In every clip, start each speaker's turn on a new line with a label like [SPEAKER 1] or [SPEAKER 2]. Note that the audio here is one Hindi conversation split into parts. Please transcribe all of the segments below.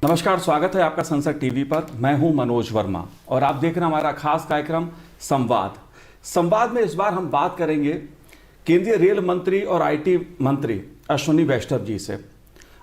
[SPEAKER 1] नमस्कार, स्वागत है आपका संसद टीवी पर। मैं हूं मनोज वर्मा और आप देख रहे हैं हमारा खास कार्यक्रम संवाद। संवाद में इस बार हम बात करेंगे केंद्रीय रेल मंत्री और आईटी मंत्री अश्विनी वैष्णव जी से।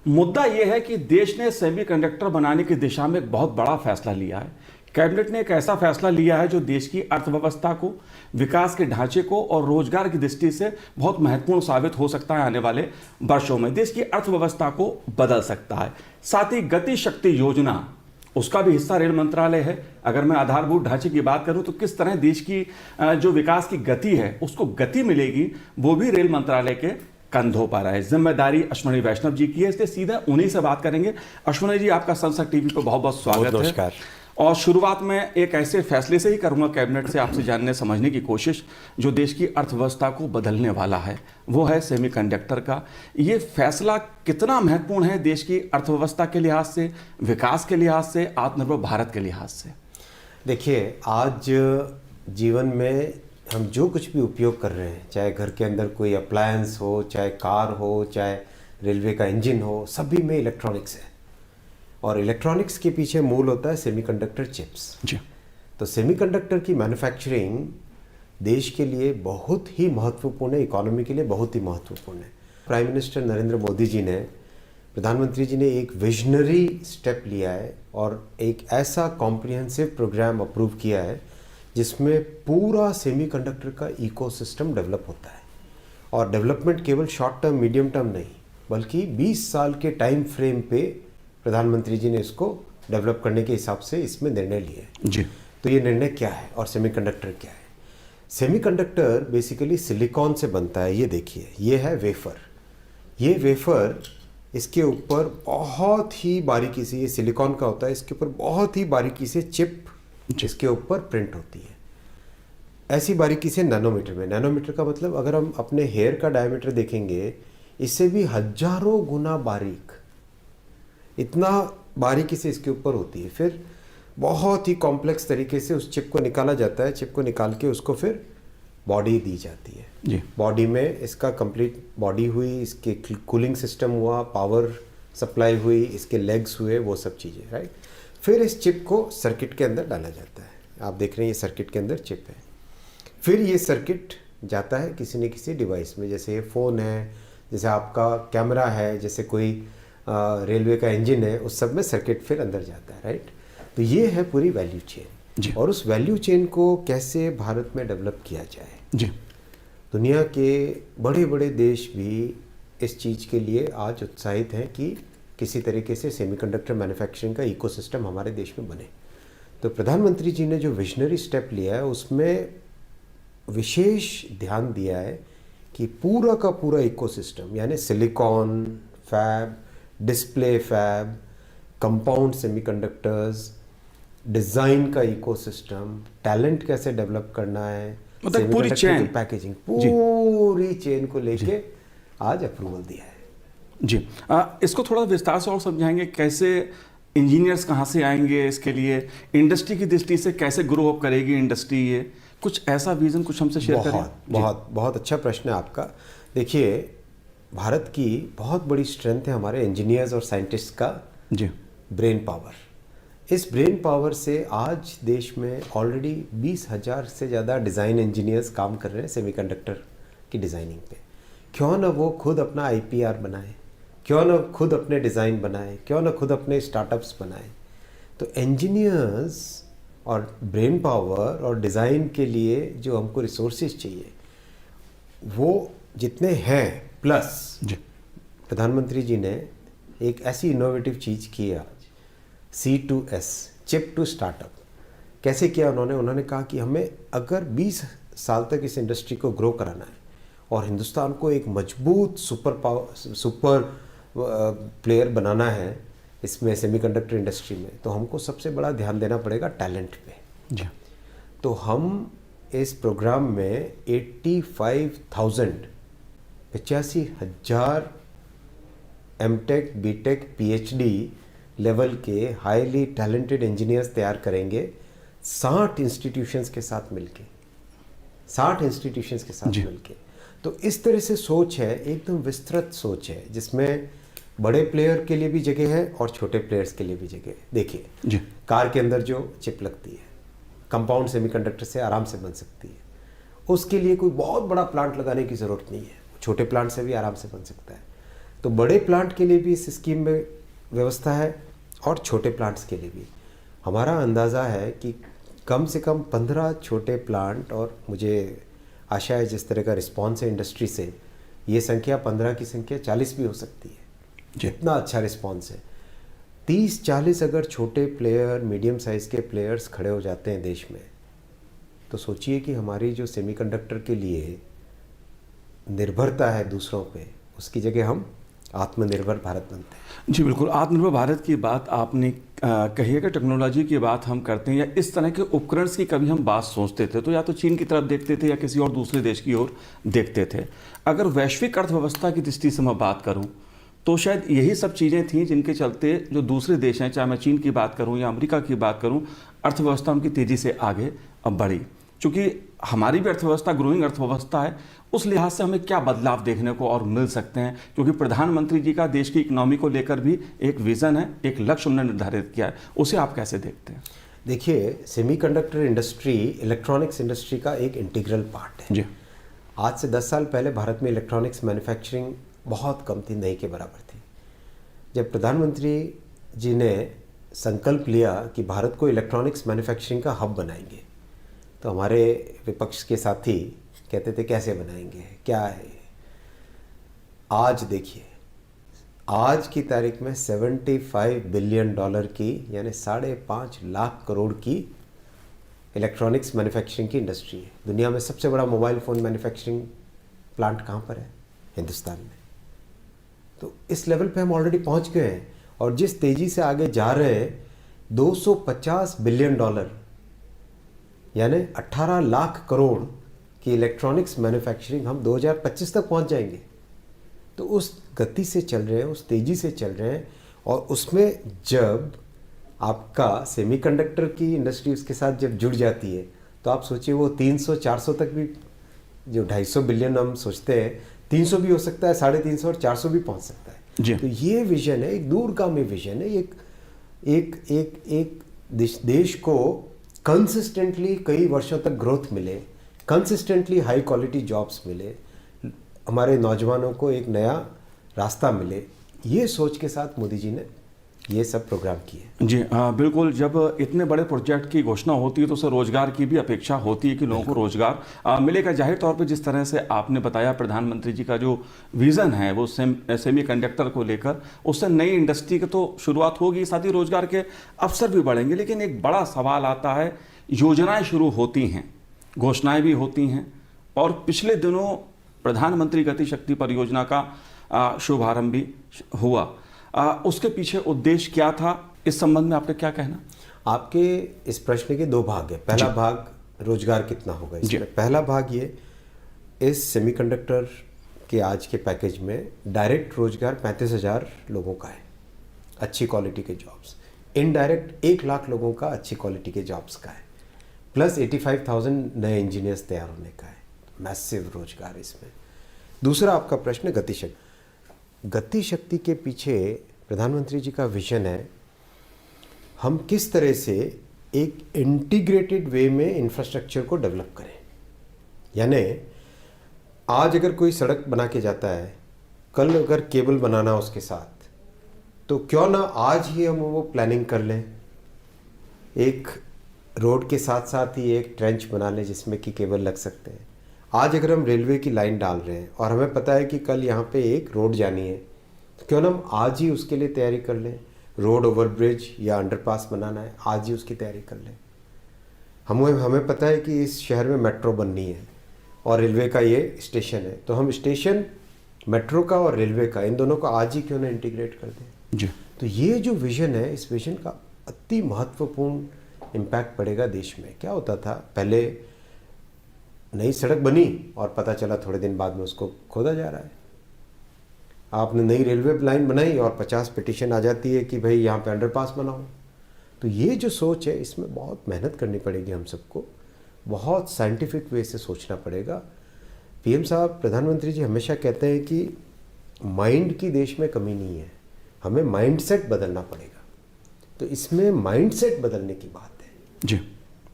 [SPEAKER 1] मुद्दा यह है कि देश ने सेमीकंडक्टर बनाने की दिशा में एक बहुत बड़ा फैसला लिया है। कैबिनेट ने एक ऐसा फैसला लिया है जो देश की अर्थव्यवस्था को, विकास के ढांचे को और रोजगार की दृष्टि से बहुत महत्वपूर्ण साबित हो सकता है। आने वाले वर्षों में देश की अर्थव्यवस्था को बदल सकता है। साथ ही गति शक्ति योजना, उसका भी हिस्सा रेल मंत्रालय है। अगर मैं आधारभूत ढांचे की बात करूं तो किस तरह देश की जो विकास की गति है उसको गति मिलेगी, वो भी रेल मंत्रालय के कंधों पर है। जिम्मेदारी अश्विनी वैष्णव जी की है, इसलिए सीधा उन्हीं से बात करेंगे। अश्विनी जी, आपका संसद टीवी पर बहुत बहुत स्वागत है। और शुरुआत में एक ऐसे फैसले से ही करूंगा कैबिनेट से आपसे जानने समझने की कोशिश, जो देश की अर्थव्यवस्था को बदलने वाला है, वो है सेमीकंडक्टर का। ये फैसला कितना महत्वपूर्ण है देश की अर्थव्यवस्था के लिहाज से, विकास के लिहाज से, आत्मनिर्भर भारत के लिहाज से?
[SPEAKER 2] देखिए, आज जीवन में हम जो कुछ भी उपयोग कर रहे हैं, चाहे घर के अंदर कोई अप्लायंस हो, चाहे कार हो, चाहे रेलवे का इंजन हो, सभी में इलेक्ट्रॉनिक्स है। और इलेक्ट्रॉनिक्स के पीछे मूल होता है सेमीकंडक्टर चिप्स
[SPEAKER 1] जी।
[SPEAKER 2] तो सेमीकंडक्टर की मैन्युफैक्चरिंग देश के लिए बहुत ही महत्वपूर्ण है, इकोनॉमी के लिए बहुत ही महत्वपूर्ण है। प्राइम मिनिस्टर नरेंद्र मोदी जी ने, प्रधानमंत्री जी ने एक विजनरी स्टेप लिया है और एक ऐसा कॉम्प्रिहेंसिव प्रोग्राम अप्रूव किया है जिसमें पूरा सेमीकंडक्टर का इकोसिस्टम डेवलप होता है। और डेवलपमेंट केवल शॉर्ट टर्म, मीडियम टर्म नहीं, बल्कि 20 साल के टाइम फ्रेम पे प्रधानमंत्री जी ने इसको डेवलप करने के हिसाब से इसमें निर्णय लिए
[SPEAKER 1] जी।
[SPEAKER 2] तो ये निर्णय क्या है और सेमीकंडक्टर क्या है? सेमीकंडक्टर बेसिकली सिलिकॉन से बनता है। ये देखिए, ये है वेफर। ये वेफर, इसके ऊपर बहुत ही बारीकी से, ये सिलिकॉन का होता है, इसके ऊपर बहुत ही बारीकी से चिप इसके ऊपर प्रिंट होती है। ऐसी बारीकी से नैनोमीटर में। नैनोमीटर का मतलब, अगर हम अपने हेयर का डायमीटर देखेंगे, इससे भी हजारों गुना बारीक, इतना बारीकी से इसके ऊपर होती है। फिर बहुत ही कॉम्प्लेक्स तरीके से उस चिप को निकाला जाता है। चिप को निकाल के उसको फिर बॉडी दी जाती है
[SPEAKER 1] जी।
[SPEAKER 2] बॉडी में इसका कंप्लीट बॉडी हुई, इसके कूलिंग सिस्टम हुआ, पावर सप्लाई हुई, इसके लेग्स हुए, वो सब चीज़ें, राइट। फिर इस चिप को सर्किट के अंदर डाला जाता है। आप देख रहे हैं ये सर्किट के अंदर चिप है। फिर ये सर्किट जाता है किसी न किसी डिवाइस में, जैसे ये फ़ोन है, जैसे आपका कैमरा है, जैसे कोई रेलवे का इंजन है, उस सब में सर्किट फिर अंदर जाता है, राइट। तो ये है पूरी वैल्यू चेन। और उस वैल्यू चेन को कैसे भारत में डेवलप किया जाए
[SPEAKER 1] जी।
[SPEAKER 2] दुनिया के बड़े बड़े देश भी इस चीज़ के लिए आज उत्साहित हैं कि किसी तरीके से सेमीकंडक्टर मैन्युफैक्चरिंग का इकोसिस्टम हमारे देश में बने। तो प्रधानमंत्री जी ने जो विजनरी स्टेप लिया है, उसमें विशेष ध्यान दिया है कि पूरा का पूरा इकोसिस्टम, यानी silicon fab, display fab, compound semiconductors, design का इकोसिस्टम, टैलेंट कैसे डेवलप करना है,
[SPEAKER 1] मतलब पूरी चेन,
[SPEAKER 2] पैकेजिंग, पूरी चेन को लेके आज अप्रूवल दिया है
[SPEAKER 1] जी। इसको थोड़ा विस्तार से और समझाएंगे, कैसे इंजीनियर्स कहाँ से आएंगे इसके लिए, इंडस्ट्री की दृष्टि से कैसे ग्रो अप करेगी इंडस्ट्री, ये कुछ ऐसा विजन कुछ हमसे शेयर करें।
[SPEAKER 2] बहुत अच्छा प्रश्न है आपका। देखिए, भारत की बहुत बड़ी स्ट्रेंथ है हमारे इंजीनियर्स और साइंटिस्ट का
[SPEAKER 1] जी,
[SPEAKER 2] ब्रेन पावर। इस ब्रेन पावर से आज देश में ऑलरेडी 20,000 से ज़्यादा डिज़ाइन इंजीनियर्स काम कर रहे हैं सेमीकंडक्टर की डिज़ाइनिंग पे। क्यों ना वो खुद अपना IPR बनाए, क्यों ना खुद अपने डिज़ाइन बनाए, क्यों ना खुद अपने स्टार्टअप्स बनाए। तो इंजीनियर्स और ब्रेन पावर और डिज़ाइन के लिए जो हमको रिसोर्सेज चाहिए, वो जितने हैं, प्लस प्रधानमंत्री जी ने एक ऐसी इनोवेटिव चीज़ की आज, C2S, चिप टू स्टार्टअप। कैसे किया उन्होंने कहा कि हमें अगर 20 साल तक इस इंडस्ट्री को ग्रो कराना है और हिंदुस्तान को एक मजबूत सुपर प्लेयर बनाना है इसमें, सेमीकंडक्टर इंडस्ट्री में, तो हमको सबसे बड़ा ध्यान देना पड़ेगा टैलेंट पे
[SPEAKER 1] जी।
[SPEAKER 2] तो हम इस प्रोग्राम में 85,000 MTech, BTech, PhD लेवल के हाईली टैलेंटेड इंजीनियर्स तैयार करेंगे 60 इंस्टीट्यूशंस के साथ मिलके। तो इस तरह से सोच है, एकदम विस्तृत सोच है, जिसमें बड़े प्लेयर के लिए भी जगह है और छोटे प्लेयर्स के लिए भी जगह है। देखिए
[SPEAKER 1] जी
[SPEAKER 2] कार के अंदर जो चिप लगती है कंपाउंड सेमीकंडक्टर से आराम से बन सकती है, उसके लिए कोई बहुत बड़ा प्लांट लगाने की ज़रूरत नहीं है, छोटे प्लांट से भी आराम से बन सकता है। तो बड़े प्लांट के लिए भी इस स्कीम में व्यवस्था है और छोटे प्लांट्स के लिए भी। हमारा अंदाज़ा है कि कम से कम 15 छोटे प्लांट, और मुझे आशा है जिस तरह का रिस्पॉन्स है इंडस्ट्री से, ये संख्या 15 की संख्या 40 भी हो सकती है।
[SPEAKER 1] जी
[SPEAKER 2] इतना अच्छा रिस्पॉन्स है। 30-40 अगर छोटे प्लेयर, मीडियम साइज़ के प्लेयर्स खड़े हो जाते हैं देश में, तो सोचिए कि हमारी जो सेमीकंडक्टर के लिए निर्भरता है दूसरों पे, उसकी जगह हम आत्मनिर्भर भारत बनते हैं।
[SPEAKER 1] जी बिल्कुल, आत्मनिर्भर भारत की बात आपने कही है कि टेक्नोलॉजी की बात हम करते हैं या इस तरह के उपकरण की कभी हम बात सोचते थे तो या तो चीन की तरफ देखते थे या किसी और दूसरे देश की ओर देखते थे। अगर वैश्विक अर्थव्यवस्था की दृष्टि से मैं बात करूं तो शायद यही सब चीज़ें थीं जिनके चलते जो दूसरे देश हैं, चाहे मैं चीन की बात करूं या अमेरिका की बात करूं, अर्थव्यवस्था उनकी तेज़ी से आगे अब बढ़ी। चूँकि हमारी भी अर्थव्यवस्था ग्रोइंग अर्थव्यवस्था है, उस लिहाज से हमें क्या बदलाव देखने को और मिल सकते हैं? क्योंकि प्रधानमंत्री जी का देश की इकोनॉमी को लेकर भी एक विज़न है, एक लक्ष्य उन्होंने निर्धारित किया है, उसे आप कैसे देखते हैं?
[SPEAKER 2] देखिए, सेमीकंडक्टर इंडस्ट्री इलेक्ट्रॉनिक्स इंडस्ट्री का एक इंटीग्रल पार्ट है।
[SPEAKER 1] जी
[SPEAKER 2] आज से 10 साल पहले भारत में इलेक्ट्रॉनिक्स मैन्युफैक्चरिंग बहुत कम थी, नहीं के बराबर थी। जब प्रधानमंत्री जी ने संकल्प लिया कि भारत को इलेक्ट्रॉनिक्स मैन्युफैक्चरिंग का हब बनाएंगे, तो हमारे विपक्ष के साथी कहते थे कैसे बनाएंगे, क्या है। आज देखिए, आज की तारीख में $75 बिलियन की, यानी 5.5 लाख करोड़ की इलेक्ट्रॉनिक्स मैन्युफैक्चरिंग की इंडस्ट्री है। दुनिया में सबसे बड़ा मोबाइल फ़ोन मैन्युफैक्चरिंग प्लांट कहाँ पर है? हिंदुस्तान में। तो इस लेवल पे हम ऑलरेडी पहुंच गए हैं, और जिस तेज़ी से आगे जा रहे हैं, $250 बिलियन यानी 18 लाख करोड़ की इलेक्ट्रॉनिक्स मैन्युफैक्चरिंग हम 2025 तक पहुंच जाएंगे। तो उस गति से चल रहे हैं, उस तेज़ी से चल रहे हैं, और उसमें जब आपका सेमीकंडक्टर की इंडस्ट्री उसके साथ जब जुड़ जाती है, तो आप सोचिए वो 300-400 तक भी, जो 250 बिलियन हम सोचते हैं, 300 भी हो सकता है, 350 और 400 भी पहुंच सकता है।
[SPEAKER 1] जी
[SPEAKER 2] तो ये विजन है, एक दूरगामी विजन है। एक देश को कंसिस्टेंटली कई वर्षों तक ग्रोथ मिले, कंसिस्टेंटली हाई क्वालिटी जॉब्स मिले, हमारे नौजवानों को एक नया रास्ता मिले, ये सोच के साथ मोदी जी ने ये सब प्रोग्राम किए।
[SPEAKER 1] जी बिल्कुल, जब इतने बड़े प्रोजेक्ट की घोषणा होती है तो उससे रोजगार की भी अपेक्षा होती है कि लोगों को रोजगार मिलेगा। जाहिर तौर पे जिस तरह से आपने बताया प्रधानमंत्री जी का जो विज़न है वो सेमीकंडक्टर को लेकर, उससे नई इंडस्ट्री की तो शुरुआत होगी, साथ ही रोजगार के अवसर भी बढ़ेंगे। लेकिन एक बड़ा सवाल आता है, योजनाएँ शुरू होती हैं, घोषणाएँ भी होती हैं, और पिछले दिनों प्रधानमंत्री गति शक्ति परियोजना का शुभारंभ भी हुआ। उसके पीछे उद्देश्य क्या था, इस संबंध में आपका क्या कहना?
[SPEAKER 2] आपके इस प्रश्न के 2 भाग है। पहला भाग रोजगार कितना होगा इसमें। पहला भाग ये, इस सेमीकंडक्टर के आज के पैकेज में डायरेक्ट रोजगार 35,000 लोगों का है, अच्छी क्वालिटी के जॉब्स। इनडायरेक्ट 1 लाख लोगों का अच्छी क्वालिटी के जॉब्स का है, प्लस 85,000 नए इंजीनियर्स तैयार होने का है। मैसिव रोजगार इसमें। दूसरा आपका प्रश्न गति शक्ति। गति शक्ति के पीछे प्रधानमंत्री जी का विजन है, हम किस तरह से एक इंटीग्रेटेड वे में इंफ्रास्ट्रक्चर को डेवलप करें। यानी आज अगर कोई सड़क बना के जाता है, कल अगर केबल बनाना उसके साथ, तो क्यों ना आज ही हम वो प्लानिंग कर लें, एक रोड के साथ साथ ही एक ट्रेंच बना लें जिसमें कि केबल लग सकते हैं। आज अगर हम रेलवे की लाइन डाल रहे हैं और हमें पता है कि कल यहाँ पे एक रोड जानी है, तो क्यों ना हम आज ही उसके लिए तैयारी कर लें। रोड ओवरब्रिज या अंडरपास बनाना है, आज ही उसकी तैयारी कर लें। हमें पता है कि इस शहर में मेट्रो बननी है और रेलवे का ये स्टेशन है, तो हम स्टेशन मेट्रो का और रेलवे का, इन दोनों को आज ही क्यों ना इंटीग्रेट कर दें।
[SPEAKER 1] जी
[SPEAKER 2] तो ये जो विज़न है, इस विज़न का अति महत्वपूर्ण इम्पैक्ट पड़ेगा देश में। क्या होता था पहले, नई सड़क बनी और पता चला थोड़े दिन बाद में उसको खोदा जा रहा है। आपने नई रेलवे लाइन बनाई और 50 पिटीशन आ जाती है कि भाई यहाँ पे अंडरपास बनाओ। तो ये जो सोच है, इसमें बहुत मेहनत करनी पड़ेगी हम सबको, बहुत साइंटिफिक वे से सोचना पड़ेगा। पीएम साहब, प्रधानमंत्री जी हमेशा कहते हैं कि माइंड की देश में कमी नहीं है, हमें माइंडसेट बदलना पड़ेगा। तो इसमें माइंडसेट बदलने की बात है
[SPEAKER 1] जी।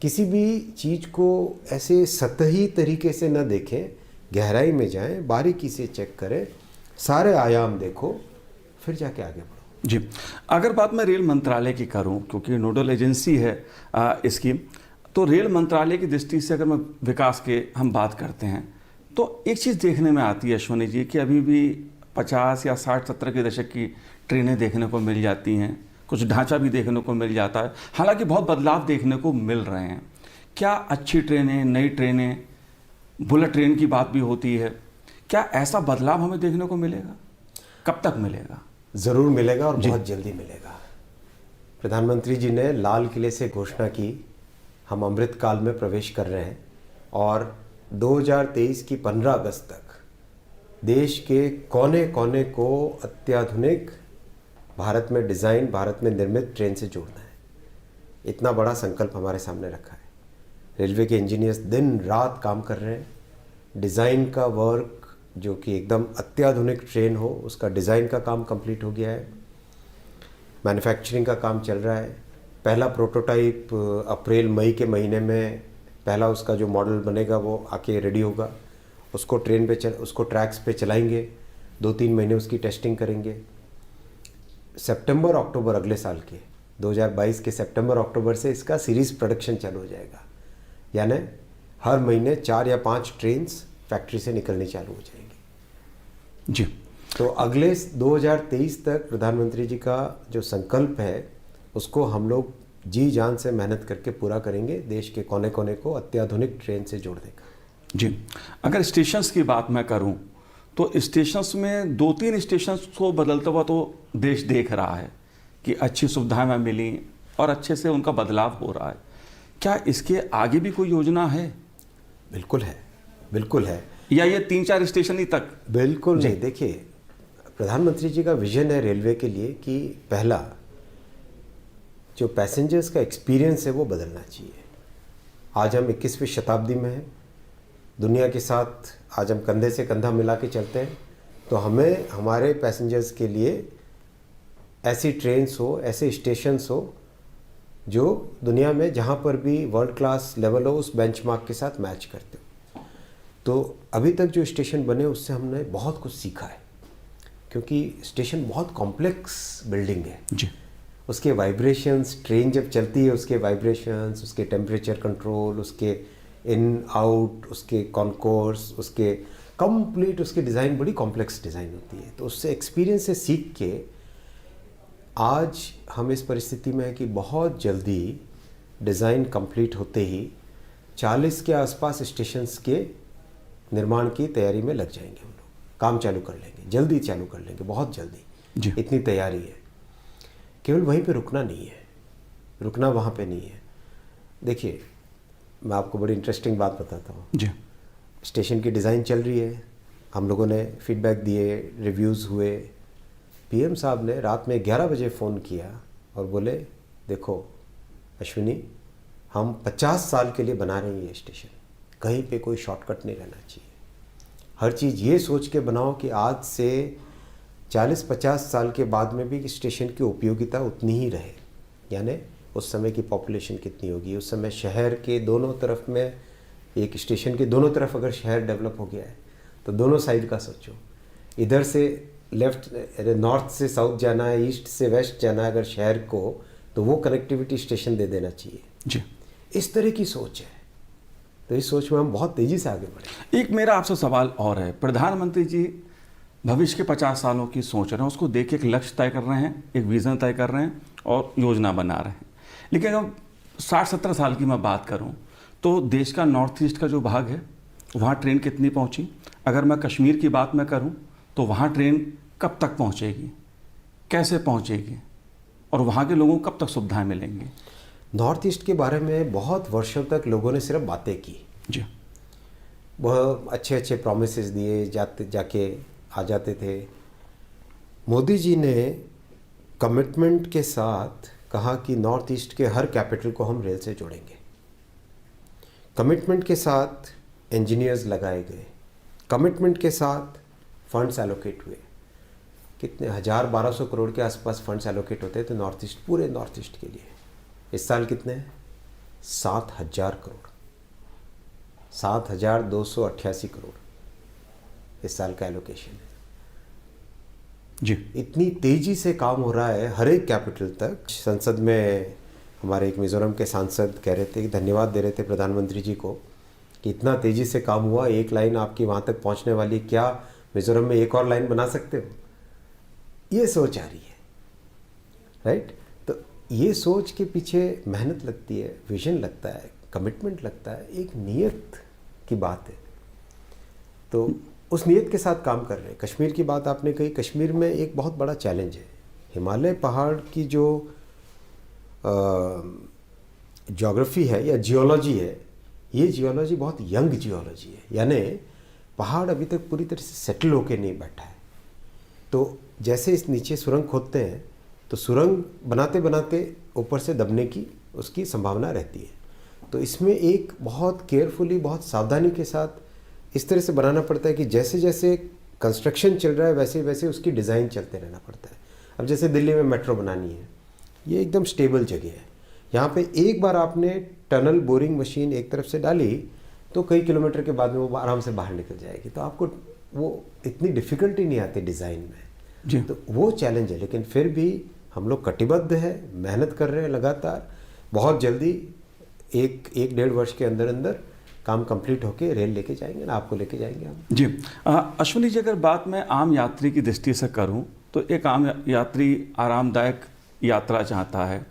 [SPEAKER 2] किसी भी चीज़ को ऐसे सतही तरीके से न देखें, गहराई में जाएं, बारीकी से चेक करें, सारे आयाम देखो, फिर जाके आगे बढ़ो।
[SPEAKER 1] जी, अगर बात मैं रेल मंत्रालय की करूं, क्योंकि नोडल एजेंसी है इसकी, तो रेल मंत्रालय की दृष्टि से अगर मैं विकास के हम बात करते हैं तो एक चीज़ देखने में आती है अश्वनी जी कि अभी भी 50 या 60-70 के दशक की ट्रेनें देखने को मिल जाती हैं, कुछ ढांचा भी देखने को मिल जाता है, हालांकि बहुत बदलाव देखने को मिल रहे हैं। क्या अच्छी ट्रेनें, नई ट्रेनें, बुलेट ट्रेन की बात भी होती है, क्या ऐसा बदलाव हमें देखने को मिलेगा? कब तक मिलेगा?
[SPEAKER 2] ज़रूर मिलेगा और बहुत जल्दी मिलेगा। प्रधानमंत्री जी ने लाल किले से घोषणा की, हम अमृत काल में प्रवेश कर रहे हैं और 2023 की 15 अगस्त तक देश के कोने कोने को अत्याधुनिक भारत में डिज़ाइन, भारत में निर्मित ट्रेन से जोड़ना है। इतना बड़ा संकल्प हमारे सामने रखा है। रेलवे के इंजीनियर्स दिन रात काम कर रहे हैं। डिज़ाइन का वर्क, जो कि एकदम अत्याधुनिक ट्रेन हो, उसका डिज़ाइन का काम कंप्लीट हो गया है। मैन्युफैक्चरिंग का काम चल रहा है। पहला प्रोटोटाइप अप्रैल मई के महीने में पहला उसका जो मॉडल बनेगा वो आके रेडी होगा। उसको ट्रेन पे उसको ट्रैक्स पे चलाएंगे, 2-3 महीने उसकी टेस्टिंग करेंगे। सितंबर अक्टूबर अगले साल के 2022 के सितंबर अक्टूबर से इसका सीरीज़ प्रोडक्शन चालू हो जाएगा। यानी हर महीने 4 या 5 ट्रेन्स फैक्ट्री से निकलनी चालू हो जाएंगी।
[SPEAKER 1] जी।
[SPEAKER 2] तो अगले 2023 तक प्रधानमंत्री जी का जो संकल्प है उसको हम लोग जी जान से मेहनत करके पूरा करेंगे। देश के कोने कोने को अत्याधुनिक ट्रेन से जोड़ देगा।
[SPEAKER 1] जी, अगर स्टेशंस की बात मैं करूं तो स्टेशंस में 2-3 स्टेशंस को बदलता हुआ तो देश देख रहा है कि अच्छी सुविधाएं में मिली और अच्छे से उनका बदलाव हो रहा है। क्या इसके आगे भी कोई योजना है?
[SPEAKER 2] बिल्कुल है, बिल्कुल है।
[SPEAKER 1] या ये 3-4 स्टेशन ही तक?
[SPEAKER 2] बिल्कुल नहीं। देखिए, प्रधानमंत्री जी का विजन है रेलवे के लिए कि पहला जो पैसेंजर्स का एक्सपीरियंस है वो बदलना चाहिए। आज हम 21वीं शताब्दी में हैं, दुनिया के साथ आज हम कंधे से कंधा मिला के चलते हैं, तो हमें हमारे पैसेंजर्स के लिए ऐसी ट्रेन्स हो, ऐसे स्टेशंस हो जो दुनिया में जहाँ पर भी वर्ल्ड क्लास लेवल हो उस बेंचमार्क के साथ मैच करते हो। तो अभी तक जो स्टेशन बने उससे हमने बहुत कुछ सीखा है, क्योंकि स्टेशन बहुत कॉम्प्लेक्स बिल्डिंग है।
[SPEAKER 1] जी।
[SPEAKER 2] उसके वाइब्रेशंस, ट्रेन जब चलती है उसके वाइब्रेशंस, उसके टेम्परेचर कंट्रोल, उसके इन आउट, उसके कॉन्कोर्स, उसके कंप्लीट उसकी डिज़ाइन बड़ी कॉम्प्लेक्स डिज़ाइन होती है। तो उससे एक्सपीरियंस से सीख के आज हम इस परिस्थिति में हैं कि बहुत जल्दी डिज़ाइन कंप्लीट होते ही 40 के आसपास स्टेशंस के निर्माण की तैयारी में लग जाएंगे। हम लोग काम चालू कर लेंगे, जल्दी चालू कर लेंगे, बहुत जल्दी
[SPEAKER 1] जी।
[SPEAKER 2] इतनी तैयारी है। केवल वहीं पे रुकना नहीं है, रुकना वहाँ पे नहीं है। देखिए, मैं आपको बड़ी इंटरेस्टिंग बात बताता हूँ।
[SPEAKER 1] जी।
[SPEAKER 2] स्टेशन की डिज़ाइन चल रही है, हम लोगों ने फीडबैक दिए, रिव्यूज़ हुए। पीएम साहब ने रात में 11 बजे फ़ोन किया और बोले, देखो अश्विनी, हम 50 साल के लिए बना रहे हैं ये स्टेशन, कहीं पे कोई शॉर्टकट नहीं रहना चाहिए। हर चीज़ ये सोच के बनाओ कि आज से 40-50 साल के बाद में भी स्टेशन की उपयोगिता उतनी ही रहे। यानी उस समय की पॉपुलेशन कितनी होगी, उस समय शहर के दोनों तरफ में, एक स्टेशन के दोनों तरफ अगर शहर डेवलप हो गया है तो दोनों साइड का सोचो। इधर से लेफ्ट, नॉर्थ से साउथ जाना है, ईस्ट से वेस्ट जाना है अगर शहर को, तो वो कनेक्टिविटी स्टेशन दे देना चाहिए।
[SPEAKER 1] जी।
[SPEAKER 2] इस तरह की सोच है। तो इस सोच में हम बहुत तेज़ी से आगे बढ़े।
[SPEAKER 1] एक मेरा आपसे सवाल और है। प्रधानमंत्री जी भविष्य के 50 सालों की सोच रहे हैं, उसको देख के एक लक्ष्य तय कर रहे हैं, एक विज़न तय कर रहे हैं और योजना बना रहे हैं। लेकिन अगर 60-70 साल की मैं बात करूं तो देश का नॉर्थ ईस्ट का जो भाग है वहाँ ट्रेन कितनी पहुँची? अगर मैं कश्मीर की बात मैं करूं तो वहाँ ट्रेन कब तक पहुँचेगी, कैसे पहुँचेगी और वहाँ के लोगों को कब तक सुविधाएं मिलेंगी?
[SPEAKER 2] नॉर्थ ईस्ट के बारे में बहुत वर्षों तक लोगों ने सिर्फ बातें की।
[SPEAKER 1] जी।
[SPEAKER 2] वह अच्छे अच्छे प्रॉमिसेस दिए, जाके आ जाते थे। मोदी जी ने कमिटमेंट के साथ कहा कि नॉर्थ ईस्ट के हर कैपिटल को हम रेल से जोड़ेंगे। कमिटमेंट के साथ इंजीनियर्स लगाए गए, कमिटमेंट के साथ फंड्स एलोकेट हुए कितने 1000-1200 करोड़ के आसपास फंड्स एलोकेट होते हैं तो नॉर्थ ईस्ट, पूरे नॉर्थ ईस्ट के लिए। इस साल कितने हैं? 7000 करोड़, 7288 करोड़ इस साल का एलोकेशन है
[SPEAKER 1] जी।
[SPEAKER 2] इतनी तेजी से काम हो रहा है हर एक कैपिटल तक। संसद में हमारे एक मिजोरम के सांसद कह रहे थे कि धन्यवाद दे रहे थे प्रधानमंत्री जी को कि इतना तेजी से काम हुआ, एक लाइन आपकी वहाँ तक पहुँचने वाली, क्या मिजोरम में एक और लाइन बना सकते हो? ये सोच आ रही है, राइट। तो ये सोच के पीछे मेहनत लगती है, विजन लगता है, कमिटमेंट लगता है, एक नियत की बात है। तो उस नियत के साथ काम कर रहे हैं। कश्मीर की बात आपने कही, कश्मीर में एक बहुत बड़ा चैलेंज है। हिमालय पहाड़ की जो ज्योग्राफी है या जियोलॉजी है, ये जियोलॉजी बहुत यंग जियोलॉजी है, यानी पहाड़ अभी तक पूरी तरह से सेटल होके नहीं बैठा है। तो जैसे इस नीचे सुरंग खोदते हैं तो सुरंग बनाते बनाते ऊपर से दबने की उसकी संभावना रहती है। तो इसमें एक बहुत केयरफुली, बहुत सावधानी के साथ इस तरह से बनाना पड़ता है कि जैसे जैसे कंस्ट्रक्शन चल रहा है वैसे वैसे उसकी डिज़ाइन चलते रहना पड़ता है। अब जैसे दिल्ली में मेट्रो बनानी है, ये एकदम स्टेबल जगह है, यहाँ पे एक बार आपने टनल बोरिंग मशीन एक तरफ से डाली तो कई किलोमीटर के बाद में वो आराम से बाहर निकल जाएगी। तो आपको वो इतनी डिफ़िकल्टी नहीं आती डिज़ाइन में
[SPEAKER 1] जी।
[SPEAKER 2] तो वो चैलेंज है, लेकिन फिर भी हम लोग कटिबद्ध है, मेहनत कर रहे हैं लगातार। बहुत जल्दी एक 1-1.5 वर्ष के अंदर अंदर काम कंप्लीट होके रेल लेके जाएंगे ना, आपको लेके जाएंगे हम।
[SPEAKER 1] जी। अश्विनी जी, अगर बात मैं आम यात्री की दृष्टि से करूं तो एक आम यात्री आरामदायक यात्रा चाहता है,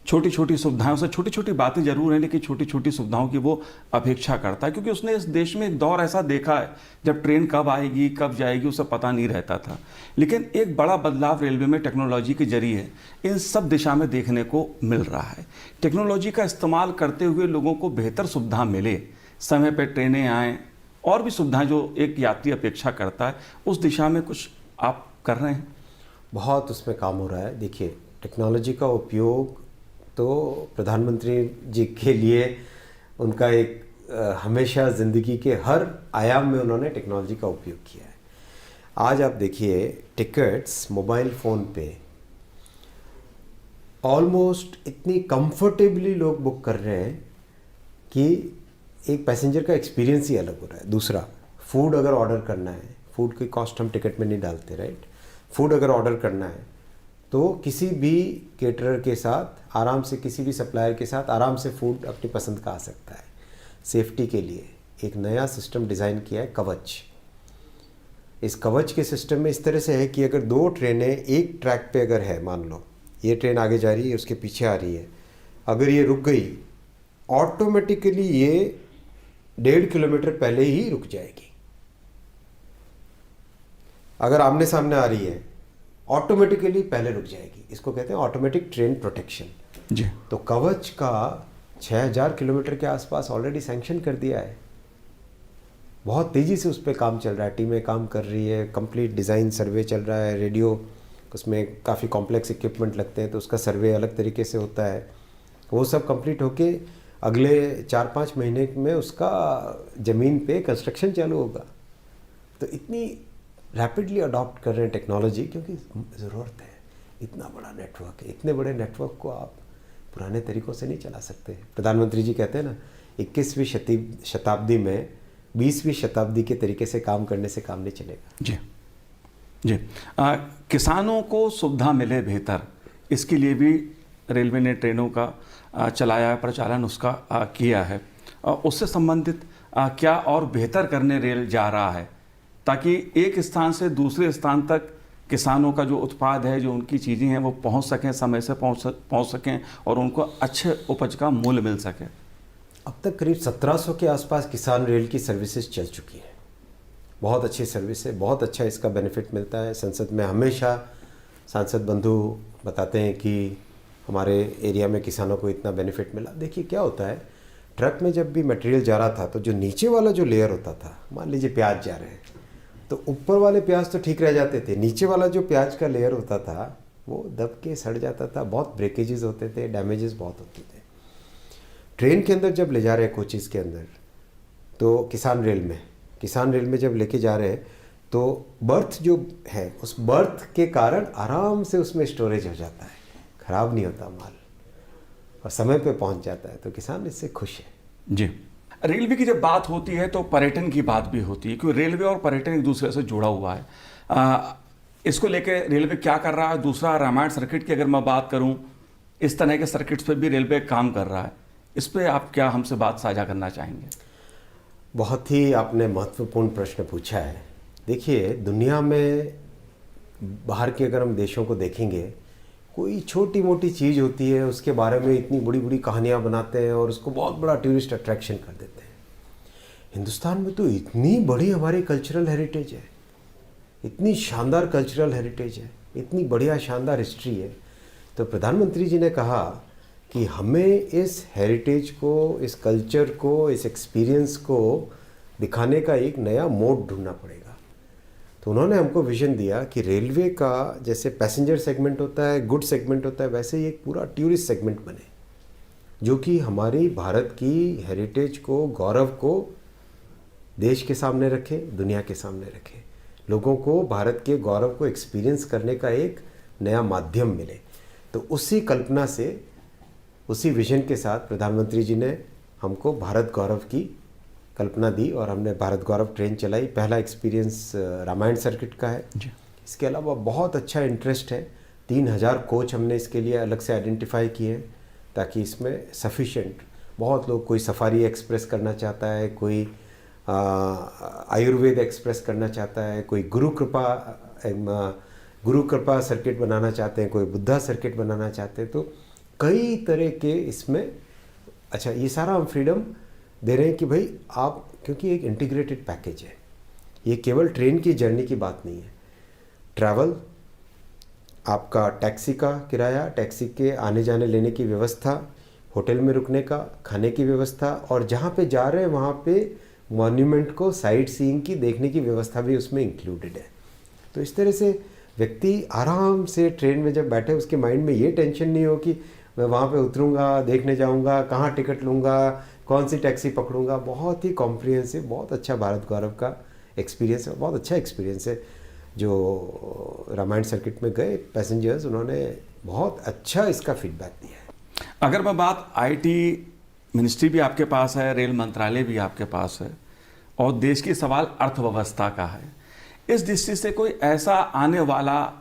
[SPEAKER 1] छोटी छोटी सुविधाओं से, छोटी छोटी बातें जरूर हैं लेकिन छोटी छोटी सुविधाओं की वो अपेक्षा करता है, क्योंकि उसने इस देश में एक दौर ऐसा देखा है जब ट्रेन कब आएगी कब जाएगी उसे पता नहीं रहता था। लेकिन एक बड़ा बदलाव रेलवे में टेक्नोलॉजी के जरिए इन सब दिशा में देखने को मिल रहा है। टेक्नोलॉजी का इस्तेमाल करते हुए लोगों को बेहतर सुविधा मिले, समय पर ट्रेनें आएँ, और भी सुविधाएं जो एक यात्री अपेक्षा करता है, उस दिशा में कुछ आप कर रहे हैं?
[SPEAKER 2] बहुत उसमें काम हो रहा है। देखिए, टेक्नोलॉजी का उपयोग तो प्रधानमंत्री जी के लिए उनका एक हमेशा ज़िंदगी के हर आयाम में उन्होंने टेक्नोलॉजी का उपयोग किया है। आज आप देखिए, टिकट्स मोबाइल फ़ोन पे ऑलमोस्ट इतनी कंफर्टेबली लोग बुक कर रहे हैं कि एक पैसेंजर का एक्सपीरियंस ही अलग हो रहा है। दूसरा, फूड अगर ऑर्डर करना है, फूड की कॉस्ट हम टिकट में नहीं डालते, राइट। फूड अगर ऑर्डर करना है तो किसी भी केटरर के साथ आराम से, किसी भी सप्लायर के साथ आराम से फूड अपनी पसंद का आ सकता है। सेफ्टी के लिए एक नया सिस्टम डिज़ाइन किया है, कवच। इस कवच के सिस्टम में इस तरह से है कि अगर 2 ट्रेनें एक ट्रैक पे अगर है, मान लो ये ट्रेन आगे जा रही है, उसके पीछे आ रही है, अगर ये रुक गई ऑटोमेटिकली ये 1.5 किलोमीटर पहले ही रुक जाएगी। अगर आमने सामने आ रही है ऑटोमेटिकली पहले रुक जाएगी। इसको कहते हैं ऑटोमेटिक ट्रेन प्रोटेक्शन।
[SPEAKER 1] जी।
[SPEAKER 2] तो कवच का 6000 किलोमीटर के आसपास ऑलरेडी सैंक्शन कर दिया है। बहुत तेज़ी से उस पर काम चल रहा है, टीमें काम कर रही है, कंप्लीट डिज़ाइन सर्वे चल रहा है। रेडियो, उसमें काफ़ी कॉम्प्लेक्स इक्विपमेंट लगते हैं तो उसका सर्वे अलग तरीके से होता है। वो सब कंप्लीट होके अगले 4-5 महीने में उसका ज़मीन पे कंस्ट्रक्शन चालू होगा। तो इतनी रैपिडली अडॉप्ट कर रहे हैं टेक्नोलॉजी, क्योंकि ज़रूरत है। इतना बड़ा नेटवर्क है, इतने बड़े नेटवर्क को आप पुराने तरीक़ों से नहीं चला सकते। प्रधानमंत्री जी कहते हैं ना, 21वीं शताब्दी में 20वीं शताब्दी के तरीके से काम करने से काम नहीं चलेगा।
[SPEAKER 1] जी जी। किसानों को सुविधा मिले बेहतर, इसके लिए भी रेलवे ने ट्रेनों का चलाया है, प्रचालन उसका किया है। उससे संबंधित क्या और बेहतर करने रेल जा रहा है ताकि एक स्थान से दूसरे स्थान तक किसानों का जो उत्पाद है, जो उनकी चीज़ें हैं, वो पहुंच सकें, समय से पहुंच सकें और उनको अच्छे उपज का मूल्य मिल सके?
[SPEAKER 2] अब तक करीब 1700 के आसपास किसान रेल की सर्विसेज चल चुकी है। बहुत अच्छी सर्विस है, बहुत अच्छा इसका बेनिफिट मिलता है। संसद में हमेशा सांसद बंधु बताते हैं कि हमारे एरिया में किसानों को इतना बेनिफिट मिला। देखिए क्या होता है, ट्रक में जब भी मटेरियल जा रहा था तो जो नीचे वाला जो लेयर होता था, मान लीजिए प्याज जा रहे हैं तो ऊपर वाले प्याज तो ठीक रह जाते थे, नीचे वाला जो प्याज का लेयर होता था वो दब के सड़ जाता था, बहुत ब्रेकेजेस होते थे, डैमेजेस बहुत होते थे। ट्रेन के अंदर जब ले जा रहे हैं कोचेज़ के अंदर, तो किसान रेल में जब लेके जा रहे हैं तो बर्थ जो है उस बर्थ के कारण आराम से उसमें स्टोरेज हो जाता है, खराब नहीं होता माल और समय पे पहुंच जाता है, तो किसान इससे खुश है।
[SPEAKER 1] जी, रेलवे की जब बात होती है तो पर्यटन की बात भी होती है, क्योंकि रेलवे और पर्यटन एक दूसरे से जुड़ा हुआ है। इसको लेके रेलवे क्या कर रहा है? दूसरा, रामायण सर्किट की अगर मैं बात करूं, इस तरह के सर्किट्स पे भी रेलवे काम कर रहा है, इस पे आप क्या हमसे बात साझा करना चाहेंगे?
[SPEAKER 2] बहुत ही आपने महत्वपूर्ण प्रश्न पूछा है। देखिए, दुनिया में बाहर के अगर हम देशों को देखेंगे, कोई छोटी मोटी चीज़ होती है उसके बारे में इतनी बड़ी बड़ी कहानियाँ बनाते हैं और उसको बहुत बड़ा टूरिस्ट अट्रैक्शन कर देते हैं। हिंदुस्तान में तो इतनी बड़ी हमारी कल्चरल हेरिटेज है, इतनी शानदार कल्चरल हेरिटेज है, इतनी बढ़िया शानदार हिस्ट्री है। तो प्रधानमंत्री जी ने कहा कि हमें इस हेरिटेज को, इस कल्चर को, इस एक्सपीरियंस को दिखाने का एक नया मोड ढूंढना पड़ेगा। तो उन्होंने हमको विजन दिया कि रेलवे का जैसे पैसेंजर सेगमेंट होता है, गुड सेगमेंट होता है, वैसे ही एक पूरा टूरिस्ट सेगमेंट बने जो कि हमारी भारत की हेरिटेज को, गौरव को देश के सामने रखे, दुनिया के सामने रखे, लोगों को भारत के गौरव को एक्सपीरियंस करने का एक नया माध्यम मिले। तो उसी कल्पना से, उसी विजन के साथ प्रधानमंत्री जी ने हमको भारत गौरव की कल्पना दी और हमने भारत गौरव ट्रेन चलाई। पहला एक्सपीरियंस रामायण सर्किट का है
[SPEAKER 1] जी।
[SPEAKER 2] इसके अलावा बहुत अच्छा इंटरेस्ट है। 3000 कोच हमने इसके लिए अलग से आइडेंटिफाई किए हैं ताकि इसमें सफिशेंट, बहुत लोग, कोई सफारी एक्सप्रेस करना चाहता है, कोई आयुर्वेद एक्सप्रेस करना चाहता है, कोई गुरु कृपा सर्किट बनाना चाहते हैं, कोई बुद्धा सर्किट बनाना चाहते हैं। तो कई तरह के इसमें, अच्छा, ये सारा हम फ्रीडम दे रहे हैं कि भाई आप, क्योंकि एक इंटीग्रेटेड पैकेज है, ये केवल ट्रेन की जर्नी की बात नहीं है। ट्रैवल, आपका टैक्सी का किराया, टैक्सी के आने जाने लेने की व्यवस्था, होटल में रुकने का, खाने की व्यवस्था, और जहाँ पे जा रहे हैं वहाँ पे मॉन्यूमेंट को साइट सीइंग की, देखने की व्यवस्था भी उसमें इंक्लूडेड है। तो इस तरह से व्यक्ति आराम से ट्रेन में जब बैठे, उसके माइंड में ये टेंशन नहीं हो कि मैं वहाँ पे उतरूँगा, देखने जाऊँगा, कहाँ टिकट लूँगा, कौन सी टैक्सी पकड़ूँगा। बहुत ही कॉम्प्रिहेंसिव, बहुत अच्छा भारत गौरव का एक्सपीरियंस है, बहुत अच्छा एक्सपीरियंस है। जो रामायण सर्किट में गए पैसेंजर्स, उन्होंने बहुत अच्छा इसका फीडबैक दिया है।
[SPEAKER 1] अगर मैं बात, आईटी मिनिस्ट्री भी आपके पास है, रेल मंत्रालय भी आपके पास है, और देश की सवाल अर्थव्यवस्था का है, इस दृष्टि से कोई ऐसा आने वाला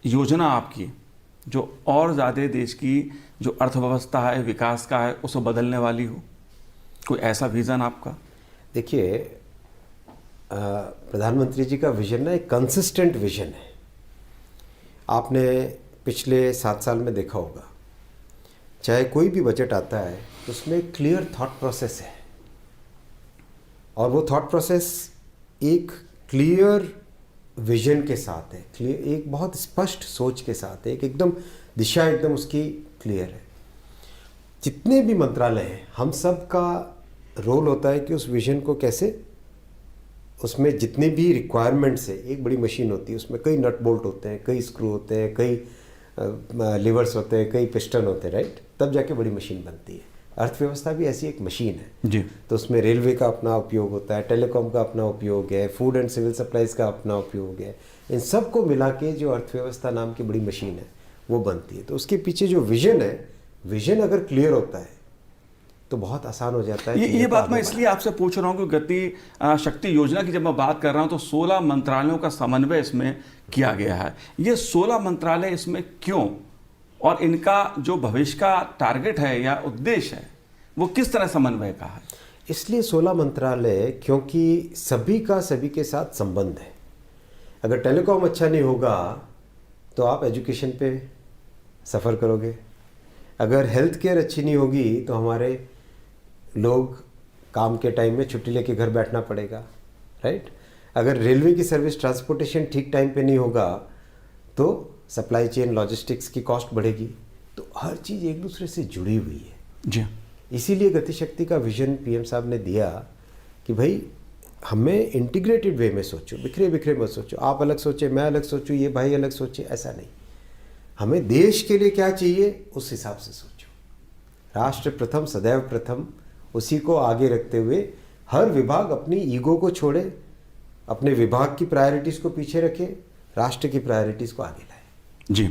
[SPEAKER 1] योजना आपकी जो और ज़्यादा देश की जो अर्थव्यवस्था है, विकास का है, उसे बदलने वाली हो? कोई ऐसा विज़न आपका?
[SPEAKER 2] देखिए, प्रधानमंत्री जी का विजन ना एक कंसिस्टेंट विजन है। आपने पिछले 7 साल में देखा होगा, चाहे कोई भी बजट आता है तो उसमें एक क्लियर थॉट प्रोसेस है, और वो थॉट प्रोसेस एक क्लियर विजन के साथ है, क्लियर, एक बहुत स्पष्ट सोच के साथ है, एक एकदम दिशा एकदम उसकी क्लियर है। जितने भी मंत्रालय हैं, हम सब का रोल होता है कि उस विजन को कैसे, उसमें जितने भी रिक्वायरमेंट्स है, एक बड़ी मशीन होती है, उसमें कई नट बोल्ट होते हैं, कई स्क्रू होते हैं, कई लिवर्स होते हैं, कई पिस्टन होते हैं, राइट, तब जाके बड़ी मशीन बनती है। अर्थव्यवस्था भी ऐसी एक मशीन है
[SPEAKER 1] जी।
[SPEAKER 2] तो उसमें रेलवे का अपना उपयोग होता है, टेलीकॉम का अपना उपयोग है, फूड एंड सिविल सप्लाईज का अपना उपयोग है। इन सब को मिला के जो अर्थव्यवस्था नाम की बड़ी मशीन है वो बनती है। तो उसके पीछे जो विजन है, विजन अगर क्लियर होता है तो बहुत आसान हो जाता है।
[SPEAKER 1] ये बात मैं इसलिए आपसे पूछ रहा हूँ कि गति शक्ति योजना की जब मैं बात कर रहा हूँ तो 16 मंत्रालयों का समन्वय इसमें किया गया है। ये 16 मंत्रालय इसमें क्यों, और इनका जो भविष्य का टारगेट है या उद्देश्य है वो किस तरह समन्वय का है?
[SPEAKER 2] इसलिए 16 मंत्रालय, क्योंकि सभी का सभी के साथ संबंध है। अगर टेलीकॉम अच्छा नहीं होगा तो आप एजुकेशन पे सफ़र करोगे, अगर हेल्थ केयर अच्छी नहीं होगी तो हमारे लोग काम के टाइम में छुट्टी लेके घर बैठना पड़ेगा, राइट। अगर रेलवे की सर्विस, ट्रांसपोर्टेशन ठीक टाइम पे नहीं होगा तो सप्लाई चेन, लॉजिस्टिक्स की कॉस्ट बढ़ेगी। तो हर चीज़ एक दूसरे से जुड़ी हुई है
[SPEAKER 1] जी।
[SPEAKER 2] इसीलिए गतिशक्ति का विजन पीएम साहब ने दिया कि भाई हमें इंटीग्रेटेड वे में सोचो, बिखरे बिखरे मत सोचो, आप अलग सोचे, मैं अलग सोचूं, ये भाई अलग सोचे, ऐसा नहीं। हमें देश के लिए क्या चाहिए उस हिसाब से सोचो। राष्ट्र प्रथम, सदैव प्रथम, उसी को आगे रखते हुए हर विभाग अपनी ईगो को छोड़े अपने विभाग की प्रायोरिटीज को पीछे रखे, राष्ट्र की प्रायोरिटीज को आगे लाए।
[SPEAKER 1] जी,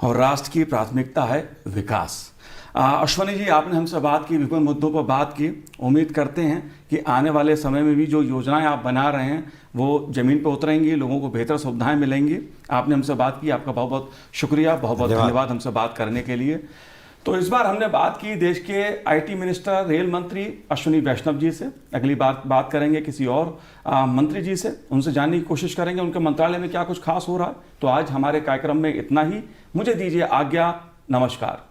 [SPEAKER 1] और राष्ट्र की प्राथमिकता है विकास। अश्वनी जी, आपने हमसे बात की, विभिन्न मुद्दों पर बात की। उम्मीद करते हैं कि आने वाले समय में भी जो योजनाएं आप बना रहे हैं वो ज़मीन पर उतरेंगी, लोगों को बेहतर सुविधाएं मिलेंगी। आपने हमसे बात की, आपका बहुत बहुत शुक्रिया, बहुत बहुत धन्यवाद हमसे बात करने के लिए। तो इस बार हमने बात की देश के आईटी मिनिस्टर, रेल मंत्री अश्विनी वैष्णव जी से। अगली बार बात करेंगे किसी और मंत्री जी से, उनसे जानने की कोशिश करेंगे उनके मंत्रालय में क्या कुछ खास हो रहा है। तो आज हमारे कार्यक्रम में इतना ही। मुझे दीजिए आज्ञा, नमस्कार।